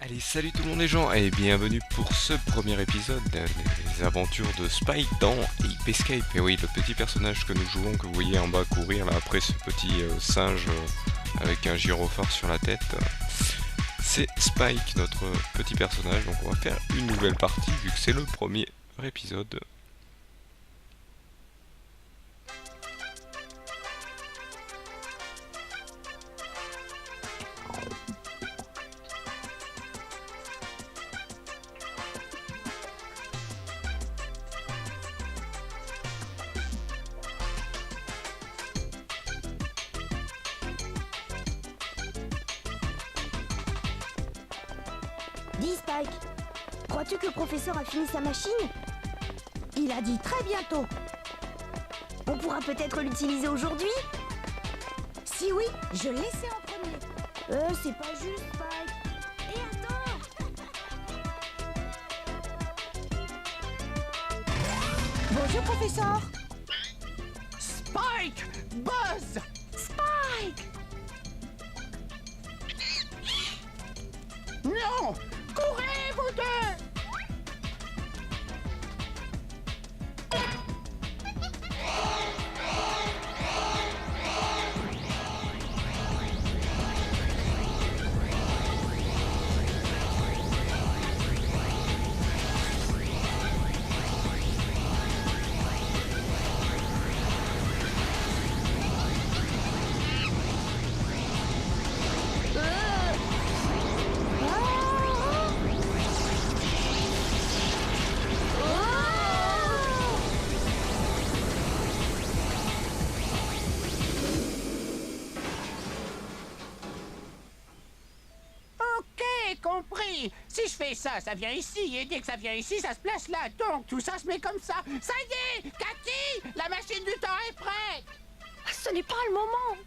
Allez, salut tout le monde les gens et bienvenue pour ce premier épisode des aventures de Spike dans Ape Escape. Et oui, le petit personnage que nous jouons, que vous voyez en bas courir là après ce petit singe avec un gyrophare sur la tête, c'est Spike, notre petit personnage. Donc on va faire une nouvelle partie vu que c'est le premier épisode. Dis Spike, crois-tu que le professeur a fini sa machine? Il a dit très bientôt. On pourra peut-être l'utiliser aujourd'hui? Si oui, je l'essaie en premier. C'est pas juste, Spike. Et attends! Bonjour, professeur. Spike! Buzz! Spike! Non! Courez, vous deux! Compris. Si je fais ça, ça vient ici. Et dès que ça vient ici, ça se place là. Donc, tout ça se met comme ça. Ça y est! Cathy! La machine du temps est prête! Ce n'est pas le moment.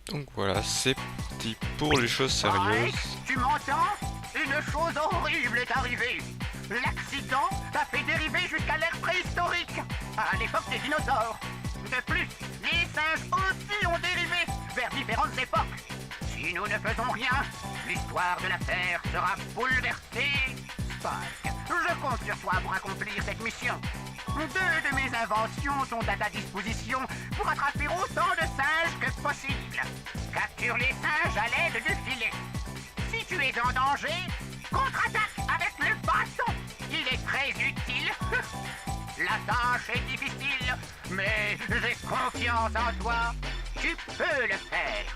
Donc voilà, c'est parti pour les choses sérieuses. Spike, tu m'entends? Une chose horrible est arrivée. L'accident t'a fait dériver jusqu'à l'ère préhistorique, à l'époque des dinosaures. De plus, les singes aussi ont dérivé vers différentes époques. Si nous ne faisons rien, l'histoire de la Terre sera bouleversée. Spike, je compte sur toi pour accomplir cette mission. Deux de mes inventions sont à ta disposition pour attraper autant de singes que possible. Capture les singes à l'aide du filet. Si tu es en danger, contre-attaque avec le bâton. Il est très utile. La tâche est difficile, mais j'ai confiance en toi. Tu peux le faire.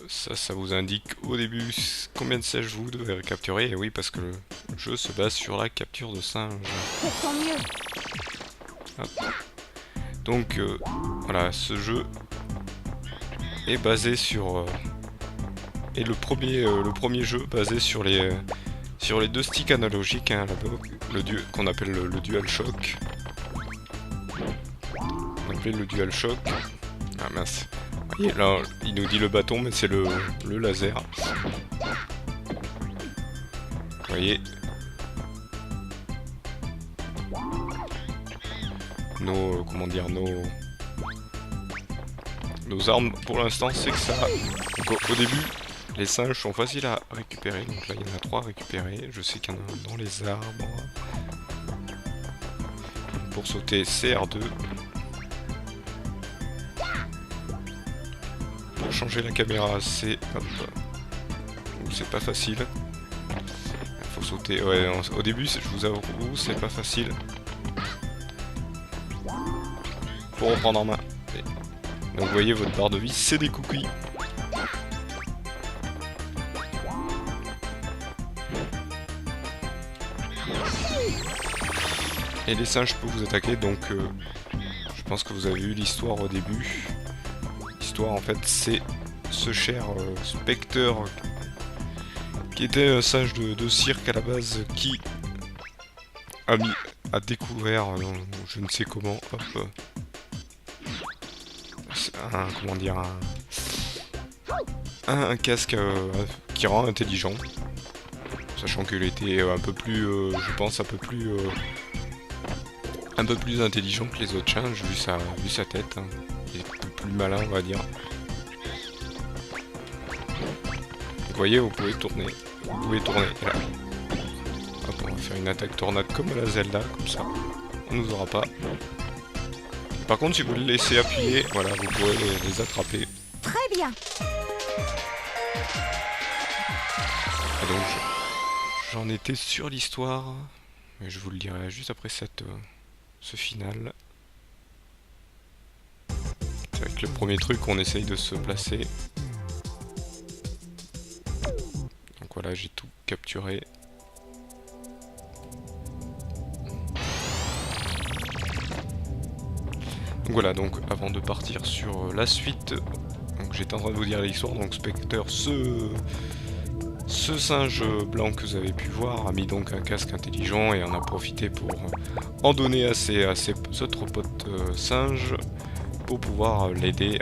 Ça vous indique au début combien de singes vous devez capturer. Et oui, parce que le jeu se base sur la capture de singes. Pourtant mieux. Hop. Donc voilà, ce jeu est basé sur est le premier jeu basé sur les deux sticks analogiques, hein, là-bas, qu'on appelle le DualShock. On appelle le DualShock. Ah mince. Vous voyez, là, il nous dit le bâton, mais c'est le laser. Vous voyez. Nos armes pour l'instant c'est que ça. Donc, au début, les singes sont faciles à récupérer. Donc là il y en a 3 à récupérer. Je sais qu'il y en a un dans les arbres. Pour sauter CR2. Pour changer la caméra c'est pas facile. Il faut sauter. Ouais, au début je vous avoue c'est pas facile. Pour reprendre en main. Donc vous voyez votre barre de vie, c'est des cookies. Et les singes peuvent vous attaquer, donc je pense que vous avez vu l'histoire au début. L'histoire en fait c'est ce cher Spectre qui était un singe de cirque à la base qui a découvert, je ne sais comment, hop, comment dire, un casque qui rend intelligent, sachant qu'il était un peu plus, je pense, un peu plus intelligent que les autres singes, vu sa tête, hein. Il est un peu plus malin, on va dire. Vous voyez, vous pouvez tourner, et là. Hop, on va faire une attaque tornade comme à la Zelda, comme ça, on nous aura pas. Par contre, si vous le laissez appuyer, voilà, vous pourrez les attraper. Très bien. Et donc, j'en étais sur l'histoire, mais je vous le dirai juste après ce final. C'est avec le premier truc, on essaye de se placer. Donc voilà, j'ai tout capturé. Donc voilà, donc avant de partir sur la suite, donc j'étais en train de vous dire l'histoire, donc Spectre, ce singe blanc que vous avez pu voir a mis donc un casque intelligent et en a profité pour en donner à ses autres potes singes pour pouvoir l'aider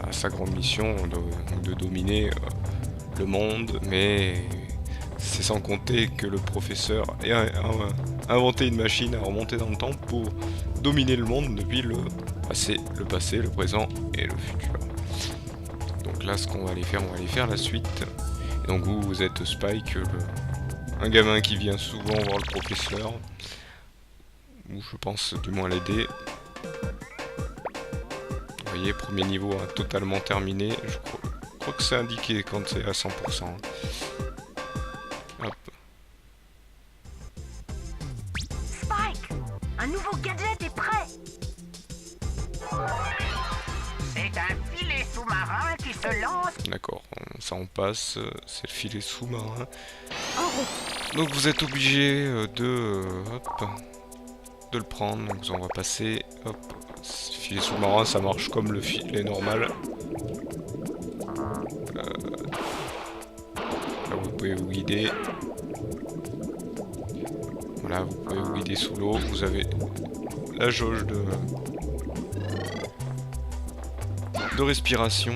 à sa grande mission de dominer le monde, mais c'est sans compter que le professeur a inventé une machine à remonter dans le temps pour dominer le monde depuis le passé, le présent et le futur. Donc là, ce qu'on va aller faire, on va aller faire la suite. Et donc vous êtes Spike, un gamin qui vient souvent voir le professeur, ou je pense du moins l'aider. Vous voyez, premier niveau totalement terminé. Je crois que c'est indiqué quand c'est à 100%. Hop. Spike, un nouveau gadget est prêt. C'est un filet sous-marin qui se lance. D'accord, ça on passe, c'est le filet sous-marin. En route. Donc vous êtes obligé de le prendre, donc on va passer, hop, le filet sous-marin ça marche comme le filet normal. Là vous pouvez vous guider. Voilà, vous pouvez vous guider sous l'eau, vous avez la jauge de respiration.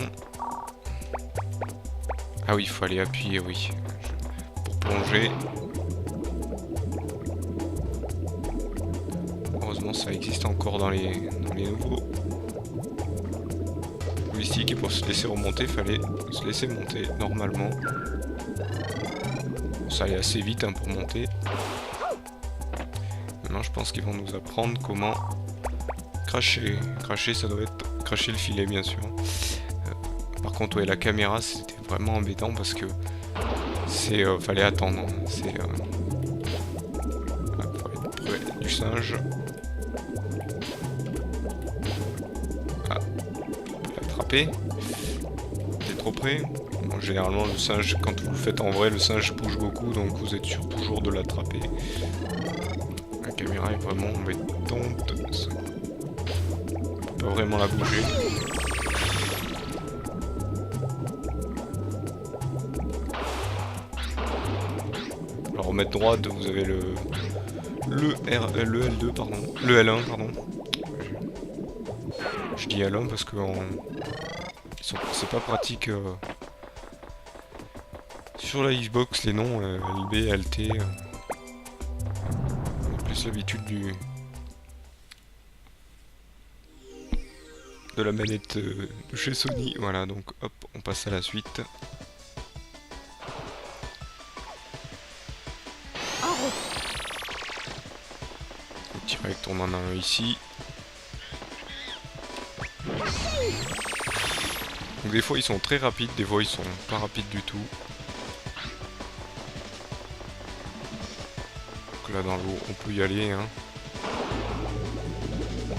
Ah oui, il faut aller appuyer, oui, pour plonger. Heureusement, ça existe encore dans les nouveaux joysticks, et pour se laisser remonter, il fallait se laisser monter normalement. Ça allait assez vite pour monter. Maintenant, je pense qu'ils vont nous apprendre comment cracher. Cracher, ça doit être cracher le filet, bien sûr. Par contre, ouais, la caméra, c'était vraiment embêtant parce que fallait attendre. Fallait être près du singe. Ah, on peut l'attraper. T'es trop près. Bon, généralement, le singe, quand vous le faites en vrai, le singe bouge beaucoup, donc vous êtes sûr toujours de l'attraper. La caméra est vraiment embêtante. On peut pas vraiment la bouger. Alors remettre droite, vous avez le L2 pardon, le L1 pardon. Je dis L1 parce que c'est pas pratique sur la Xbox les noms LB, LT. On a plus l'habitude de la manette de chez Sony. Voilà, donc hop, on passe à la suite. Direct, on en a un ici. Donc des fois ils sont très rapides, des fois ils sont pas rapides du tout. Donc là dans l'eau on peut y aller hein.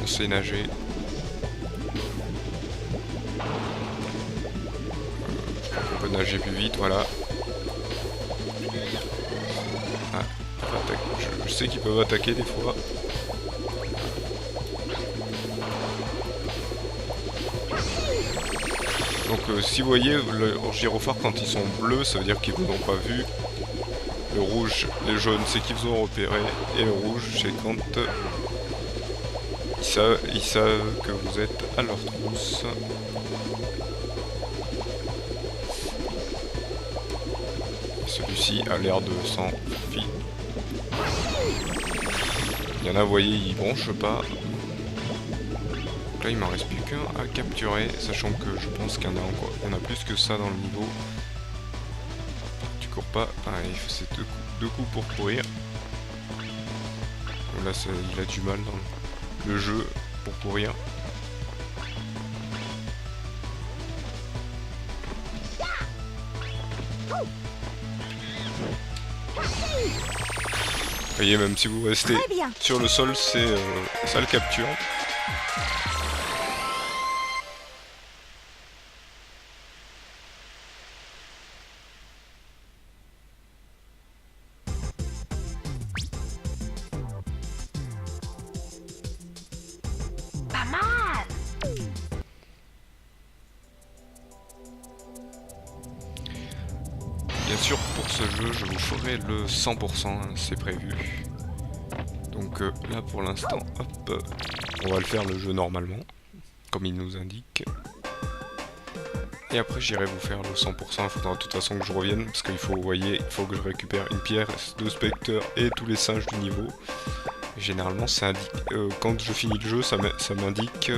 On sait nager. On peut nager plus vite, voilà. Ah, je sais qu'ils peuvent attaquer des fois. Donc si vous voyez le gyrophare quand ils sont bleus, ça veut dire qu'ils vous ont pas vu. Le rouge, les jaunes, c'est qu'ils ont repéré. Et le rouge, c'est quand ils savent que vous êtes à leur trousse. Celui-ci a l'air de s'en fier. Il y en a, vous voyez, ils bronchent pas. Là, il m'en reste plus qu'un à capturer, sachant que je pense qu'il y en a encore. Il y en a plus que ça dans le niveau. Tu cours pas. Ah, c'est deux coups pour courir. Là, il a du mal dans le jeu pour courir. Vous voyez, même si vous restez sur le sol, ça le capture. Pas mal. Bien sûr, pour ce jeu, je vous ferai le 100%, hein, c'est prévu. Donc là, pour l'instant, hop, on va le faire le jeu normalement, comme il nous indique. Et après, j'irai vous faire le 100%. Il faudra de toute façon que je revienne, parce qu'il faut, vous voyez, il faut que je récupère une pierre de spectre et tous les singes du niveau. Généralement, quand je finis le jeu, ça m'indique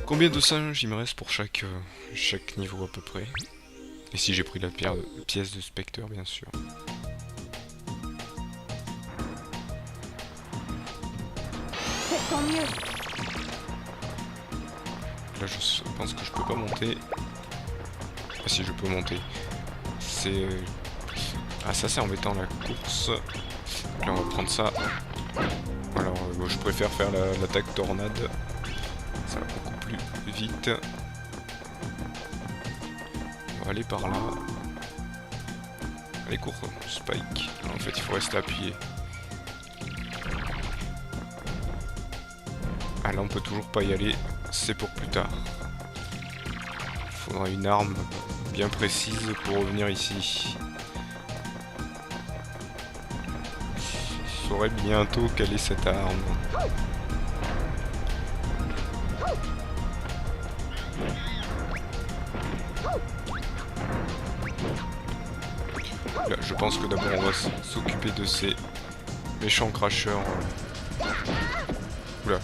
combien de singes il me reste pour chaque niveau à peu près. Et si j'ai pris la pièce de spectre, bien sûr. Faites tant mieux. Là, je pense que je peux pas monter. Ah si, je peux monter. C'est... Ah, ça c'est embêtant, la course. Là, on va prendre ça. Alors, je préfère faire l'attaque tornade. Ça va beaucoup plus vite. On va aller par là. Allez, cours, Spike. Alors, en fait, il faut rester appuyé. Ah, là, on peut toujours pas y aller. C'est pour plus tard. Il faudra une arme bien précise pour revenir ici. Je saurai bientôt quelle est cette arme. Là, je pense que d'abord on va s'occuper de ces méchants crashers. Oula.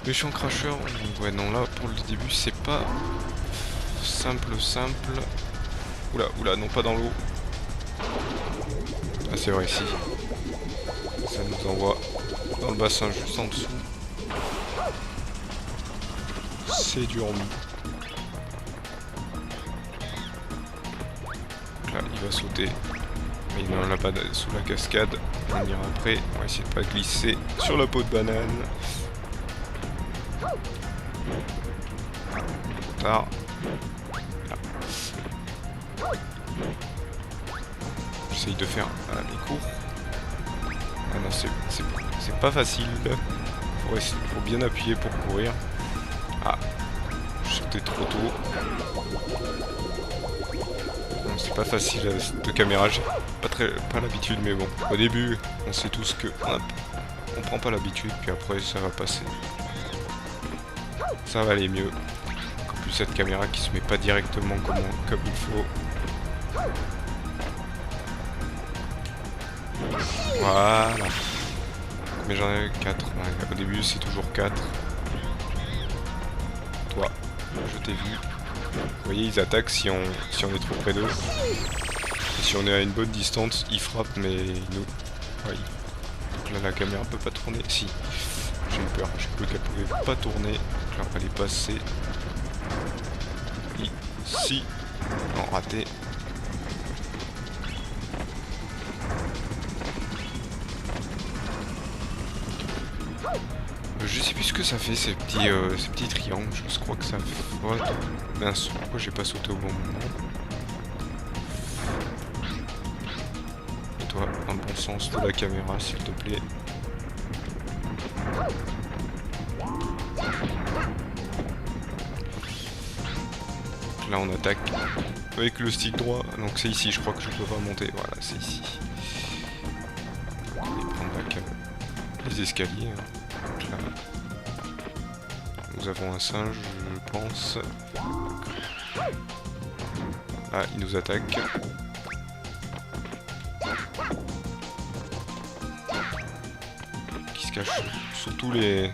Méchants crashers. Ouais, non, là pour le début c'est pas simple. Oula, non, pas dans l'eau. Ah, c'est vrai, ici. Ça nous envoie dans le bassin juste en dessous. C'est dur. Là, il va sauter. Mais il n'en a pas sous la cascade. On ira après. On va essayer de pas glisser sur la peau de banane. Tard. Là. J'essaye de faire les cours. Ah non, c'est pas facile. Faut bien appuyer pour courir. Ah, je sautais trop tôt. C'est pas facile cette caméra, j'ai pas l'habitude, mais bon. Au début, on sait tous que on prend pas l'habitude, puis après ça va passer. Ça va aller mieux. En plus cette caméra qui se met pas directement comme il faut. Voilà. Mais j'en ai 4. Ouais, au début c'est toujours 4. Toi, je t'ai vu. Vous voyez, ils attaquent si on est trop près d'eux. Et si on est à une bonne distance, ils frappent, mais nous... Oui. Donc là, la caméra peut pas tourner. Si. J'ai eu peur. J'ai cru qu'elle pouvait pas tourner. Donc là, on va les passer. Ici. Non, raté. Je sais plus ce que ça fait ces petits triangles, je crois que ça fait... Ouais, mince, pourquoi j'ai pas sauté au bon moment? Et toi, dans le bon sens de la caméra, s'il te plaît. Là on attaque avec le stick droit. Donc c'est ici, je crois que je peux pas monter. Voilà, c'est ici. On va prendre les escaliers. Donc là, nous avons un singe, je pense. Ah, il nous attaque. Qui se cache sous tous les... Et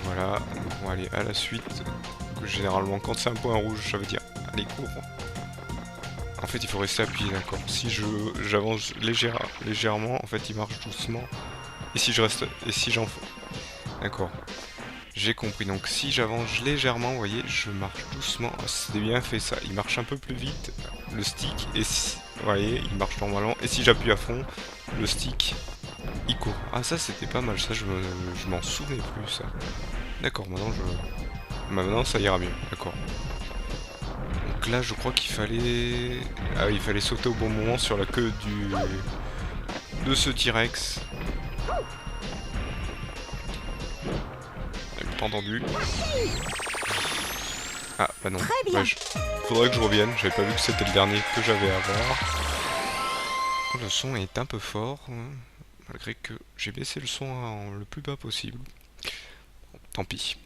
voilà, on va aller à la suite. Généralement, quand c'est un point rouge, ça veut dire allez, cours. En fait, il faut rester appuyé, d'accord. Si j'avance légèrement, en fait, il marche doucement. Et si je reste, et si j'en fais, d'accord. J'ai compris. Donc, si j'avance légèrement, vous voyez, je marche doucement. C'est bien fait ça. Il marche un peu plus vite, le stick. Et si, vous voyez, il marche normalement. Et si j'appuie à fond, le stick, il court. Ah, ça, c'était pas mal. Ça, je m'en souvenais plus, ça. D'accord. Maintenant, ça ira mieux. D'accord. Donc là, je crois qu'il fallait... Ah oui, il fallait sauter au bon moment sur la queue de ce T-Rex. J'ai entendu. Ah, bah non. Ouais, faudrait que je revienne. J'avais pas vu que c'était le dernier que j'avais à voir. Le son est un peu fort. Malgré que j'ai baissé le son le plus bas possible. Bon, tant pis.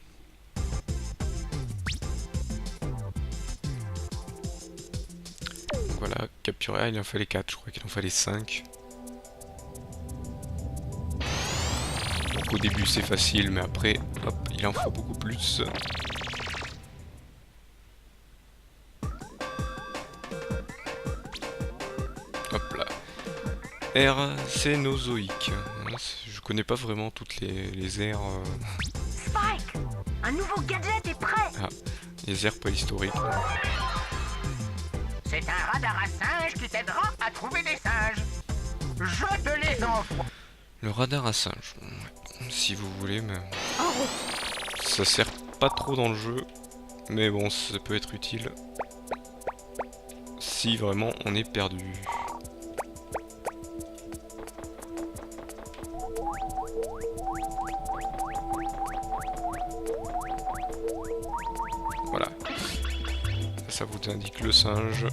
Voilà, capturer, ah, il en fallait 4, je crois qu'il en fallait 5. Donc au début c'est facile, mais après, hop, il en faut beaucoup plus. Hop là. Air cénozoïque. Je connais pas vraiment toutes les aires... Spike, un nouveau gadget est prêt. Ah, les aires préhistoriques. C'est un radar à singes qui t'aidera à trouver des singes. Je te les envoie. Le radar à singes, si vous voulez, mais ça sert pas trop dans le jeu, mais bon, ça peut être utile si vraiment on est perdu. Voilà. Ça vous indique le singe.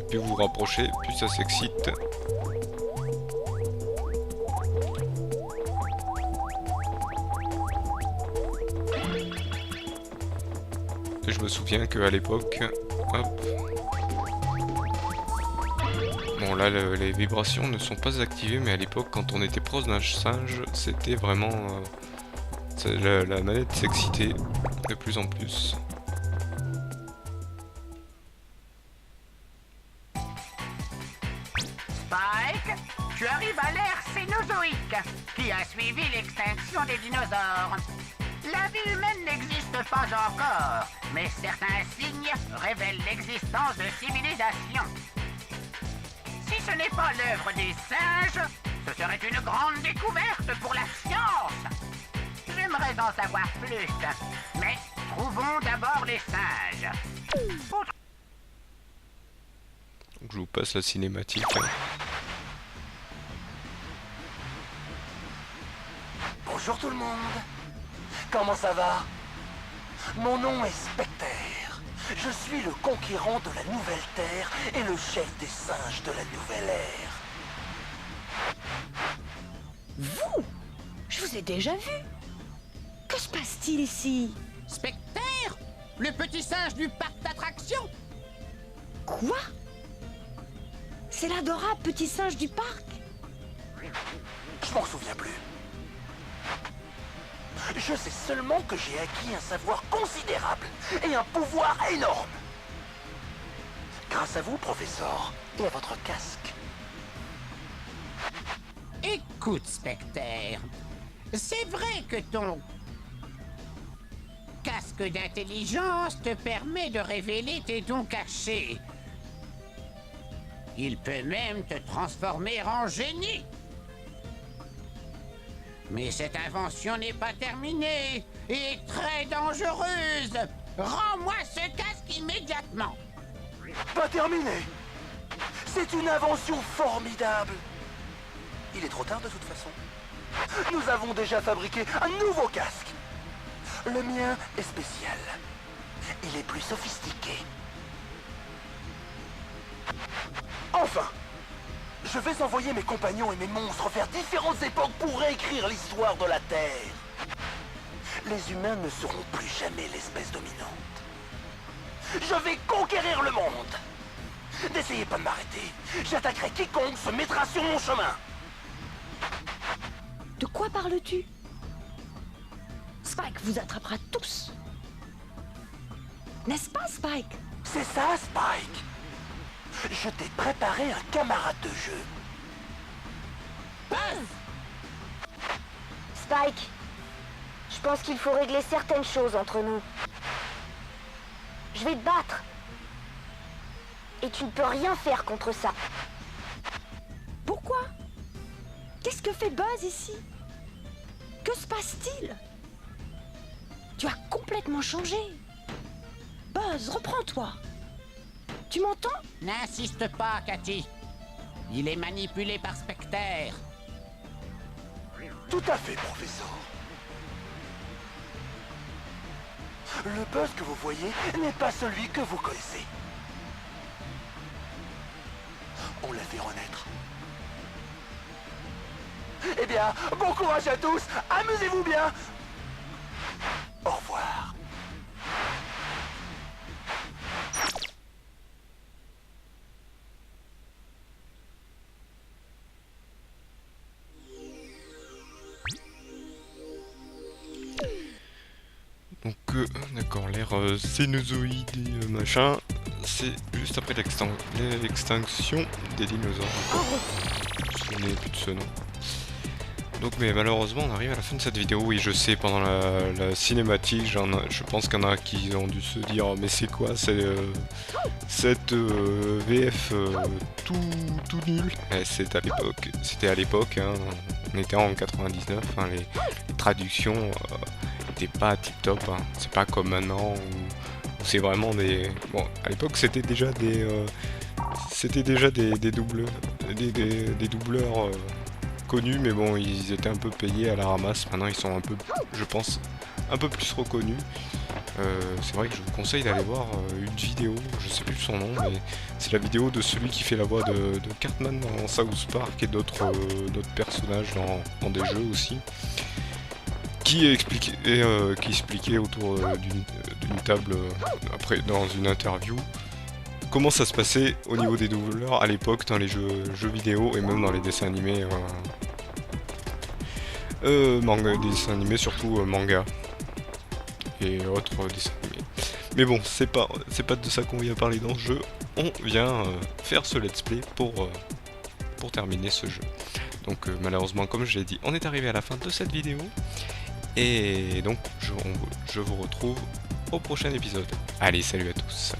Plus vous vous rapprochez, plus ça s'excite. Et je me souviens qu'à l'époque, hop. Bon là les vibrations ne sont pas activées, mais à l'époque quand on était proche d'un singe, c'était vraiment... la manette s'excitait de plus en plus. Spike, tu arrives à l'ère cénozoïque, qui a suivi l'extinction des dinosaures. La vie humaine n'existe pas encore, mais certains signes révèlent l'existence de civilisations. Si ce n'est pas l'œuvre des singes, ce serait une grande découverte pour la science. J'aimerais en savoir plus, mais trouvons d'abord les singes. Donc je vous passe la cinématique. Bonjour tout le monde. Comment ça va? Mon nom est Specter. Je suis le conquérant de la Nouvelle Terre et le chef des singes de la Nouvelle Ère. Vous? Je vous ai déjà vu. Que se passe-t-il ici? Specter, le petit singe du parc d'attractions. Quoi? C'est l'adorable petit singe du parc? Je m'en souviens plus. Je sais seulement que j'ai acquis un savoir considérable et un pouvoir énorme. Grâce à vous, professeur, et à votre casque. Écoute, Specter, c'est vrai que ton casque d'intelligence te permet de révéler tes dons cachés. Il peut même te transformer en génie. Mais cette invention n'est pas terminée et très dangereuse. Rends-moi ce casque immédiatement. Pas terminé. C'est une invention formidable. Il est trop tard de toute façon. Nous avons déjà fabriqué un nouveau casque. Le mien est spécial. Il est plus sophistiqué. Enfin, je vais envoyer mes compagnons et mes monstres vers différentes époques pour réécrire l'histoire de la Terre. Les humains ne seront plus jamais l'espèce dominante. Je vais conquérir le monde. N'essayez pas de m'arrêter. J'attaquerai quiconque se mettra sur mon chemin. De quoi parles-tu? Spike vous attrapera tous. N'est-ce pas, Spike? C'est ça, Spike. Je t'ai préparé un camarade de jeu. Spike, je pense qu'il faut régler certaines choses entre nous. Je vais te battre. Et tu ne peux rien faire contre ça. Pourquoi? Qu'est-ce que fait Buzz ici? Que se passe-t-il? Tu as complètement changé. Buzz, reprends-toi. Tu m'entends? N'insiste pas, Cathy. Il est manipulé par Spectre. Tout à fait, professeur. Le Buzz que vous voyez n'est pas celui que vous connaissez. On l'a fait renaître. Eh bien, bon courage à tous, amusez-vous bien. Au revoir. Donc, d'accord, l'ère cénozoïde et machin, c'est juste après l'extinction des dinosaures. Je ne me souvenais plus de ce nom. Donc, mais malheureusement, on arrive à la fin de cette vidéo. Oui, je sais, pendant la cinématique, je pense qu'il y en a qui ont dû se dire, mais c'est quoi cette VF tout nul? C'était à l'époque, hein, on était en 99, hein, les traductions pas tip top, hein. C'est pas comme maintenant où c'est vraiment des... Bon, à l'époque c'était déjà des doubleurs connus, mais bon, ils étaient un peu payés à la ramasse. Maintenant ils sont un peu, je pense, un peu plus reconnus. C'est vrai que je vous conseille d'aller voir une vidéo, je sais plus son nom, mais c'est la vidéo de celui qui fait la voix de Cartman dans South Park et d'autres personnages dans des jeux aussi. Qui expliquait autour d'une table, après dans une interview, comment ça se passait au niveau des doubleurs à l'époque dans les jeux vidéo et même dans les dessins animés, des dessins animés surtout manga et autres dessins animés. Mais bon, c'est pas de ça qu'on vient parler dans ce jeu, on vient faire ce let's play pour terminer ce jeu. Donc malheureusement, comme je l'ai dit, on est arrivé à la fin de cette vidéo. Et donc, je vous retrouve au prochain épisode. Allez, salut à tous.